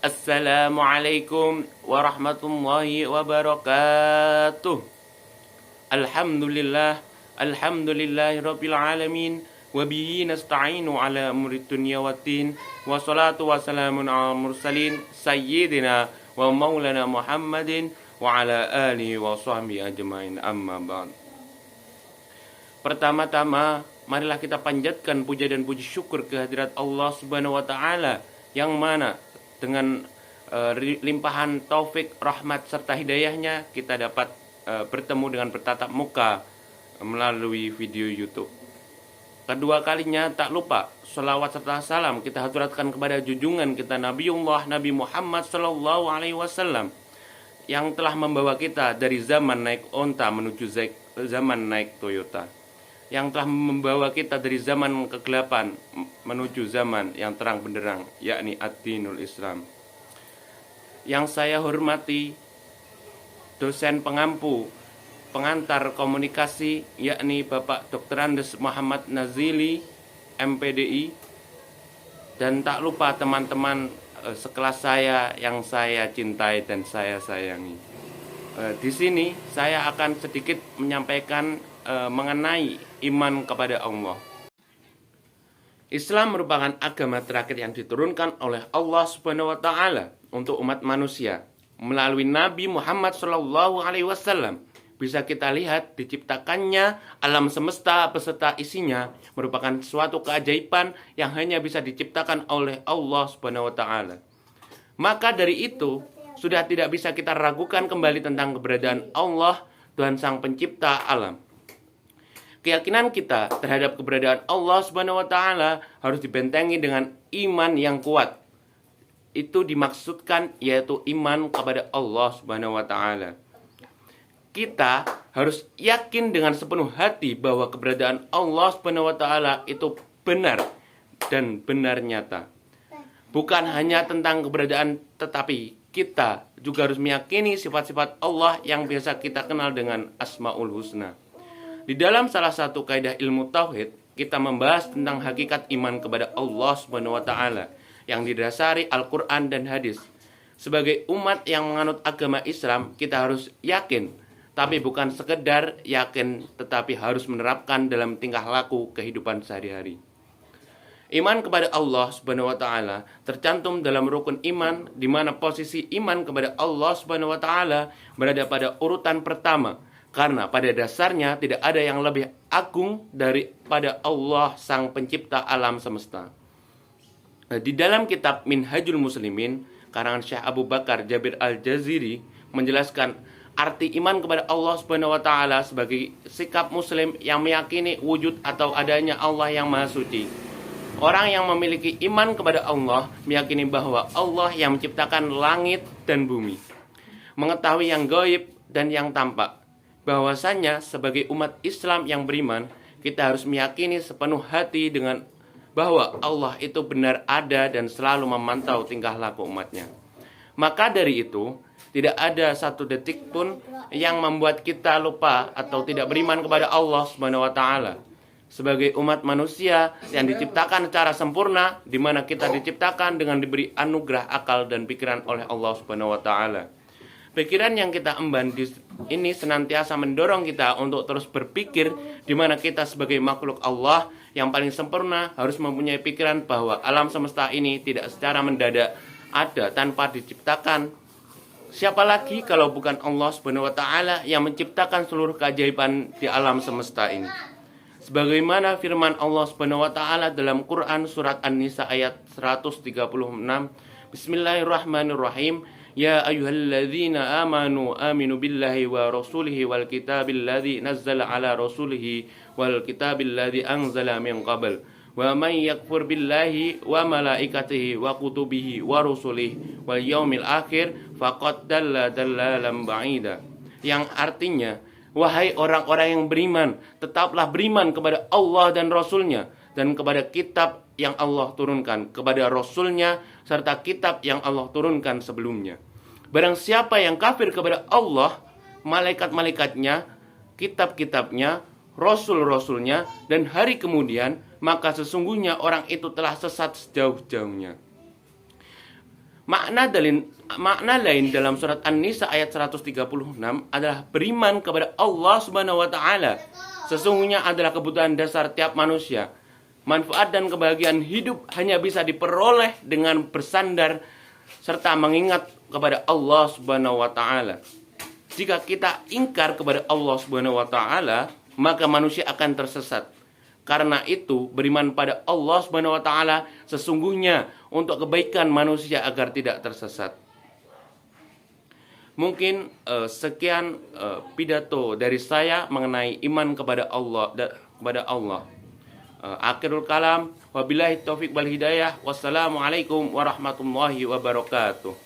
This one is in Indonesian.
Assalamualaikum warahmatullahi wabarakatuh. Alhamdulillah, alhamdulillahirabbil alamin. Wa bihi nasta'inu ala umurid dunya waddin. Wassalatu wassalamun ala mursalin sayyidina wa maulana Muhammadin wa ala alihi wa sahbihi ajmain, amma ba'd. Pertama-tama, marilah kita panjatkan puja dan puji syukur kehadirat Allah Subhanahu wa taala, yang mana dengan limpahan taufik, rahmat serta hidayahnya kita dapat bertemu dengan bertatap muka melalui video YouTube. Kedua kalinya tak lupa sholawat serta salam kita haturkan kepada junjungan kita Nabiullah Nabi Muhammad sallallahu alaihi wasallam, yang telah membawa kita dari zaman naik onta menuju zaman naik Toyota, yang telah membawa kita dari zaman kegelapan menuju zaman yang terang benderang, yakni ad-dinul Islam. Yang saya hormati dosen pengampu pengantar komunikasi, yakni Bapak Dr. Andes Muhammad Nazili, MPDI, dan tak lupa teman-teman sekelas saya yang saya cintai dan saya sayangi. Di sini saya akan sedikit menyampaikan mengenai iman kepada Allah. Islam merupakan agama terakhir yang diturunkan oleh Allah Subhanahu wa taala untuk umat manusia melalui Nabi Muhammad sallallahu alaihi wasallam. Bisa kita lihat diciptakannya alam semesta beserta isinya merupakan suatu keajaiban yang hanya bisa diciptakan oleh Allah Subhanahu wa taala. Maka dari itu sudah tidak bisa kita ragukan kembali tentang keberadaan Allah, Tuhan Sang Pencipta alam. Keyakinan kita terhadap keberadaan Allah Subhanahu wa taala harus dibentengi dengan iman yang kuat. Itu dimaksudkan yaitu iman kepada Allah Subhanahu wa taala. Kita harus yakin dengan sepenuh hati bahwa keberadaan Allah Subhanahu wa taala itu benar dan benar nyata. Bukan hanya tentang keberadaan, tetapi kita juga harus meyakini sifat-sifat Allah yang biasa kita kenal dengan Asmaul Husna. Di dalam salah satu kaidah ilmu tauhid, kita membahas tentang hakikat iman kepada Allah Subhanahu wa taala yang didasari Al-Qur'an dan hadis. Sebagai umat yang menganut agama Islam, kita harus yakin, tapi bukan sekedar yakin, tetapi harus menerapkan dalam tingkah laku kehidupan sehari-hari. Iman kepada Allah Subhanahu wa taala tercantum dalam rukun iman, di mana posisi iman kepada Allah Subhanahu wa taala berada pada urutan pertama. Karena pada dasarnya tidak ada yang lebih agung daripada Allah Sang Pencipta alam semesta. Di dalam kitab Minhajul Muslimin, karangan Syekh Abu Bakar Jabir Al-Jaziri menjelaskan arti iman kepada Allah Subhanahu wa taala sebagai sikap muslim yang meyakini wujud atau adanya Allah yang Maha Suci. Orang yang memiliki iman kepada Allah meyakini bahwa Allah yang menciptakan langit dan bumi, mengetahui yang gaib dan yang tampak. Bahwasanya sebagai umat Islam yang beriman, kita harus meyakini sepenuh hati dengan bahwa Allah itu benar ada dan selalu memantau tingkah laku umatnya. Maka dari itu, tidak ada satu detik pun yang membuat kita lupa atau tidak beriman kepada Allah Subhanahu wa taala. Sebagai umat manusia yang diciptakan secara sempurna, di mana kita diciptakan dengan diberi anugerah akal dan pikiran oleh Allah Subhanahu wa taala. Pikiran yang kita emban ini senantiasa mendorong kita untuk terus berpikir, di mana kita sebagai makhluk Allah yang paling sempurna harus mempunyai pikiran bahwa alam semesta ini tidak secara mendadak ada tanpa diciptakan. Siapa lagi kalau bukan Allah Subhanahu wa taala yang menciptakan seluruh keajaiban di alam semesta ini. Sebagaimana firman Allah Subhanahu wa taala dalam Quran surat An-Nisa ayat 136, Bismillahirrahmanirrahim. Ya ayyuhalladzina amanu aminu billahi wa rasulihi wal kitabil ladzi nazzala ala rasulihi wal kitabil ladzi anzala min qabl wa man yakfur billahi wa malaikatihi wa kutubihi wa rusulihi wal yaumil akhir faqad dalla dalalan ba'ida. Yang artinya, wahai orang-orang yang beriman, tetaplah beriman kepada Allah dan Rasulnya, dan kepada kitab yang Allah turunkan, kepada Rasulnya, serta kitab yang Allah turunkan sebelumnya. Barang siapa yang kafir kepada Allah, malaikat-malaikatnya, kitab-kitabnya, rasul-rasulnya, dan hari kemudian, maka sesungguhnya orang itu telah sesat sejauh-jauhnya. Makna lain dalam surat An-Nisa ayat 136 adalah beriman kepada Allah Subhanahu wa taala. Sesungguhnya adalah kebutuhan dasar tiap manusia. Manfaat dan kebahagiaan hidup hanya bisa diperoleh dengan bersandar serta mengingat kepada Allah Subhanahu wa taala. Jika kita ingkar kepada Allah Subhanahu wa taala, maka manusia akan tersesat. Karena itu, beriman pada Allah Subhanahu wa taala sesungguhnya untuk kebaikan manusia agar tidak tersesat. Mungkin sekian pidato dari saya mengenai iman kepada Allah. Akhirul kalam, wabillahi taufik wal hidayah. Wassalamualaikum warahmatullahi wabarakatuh.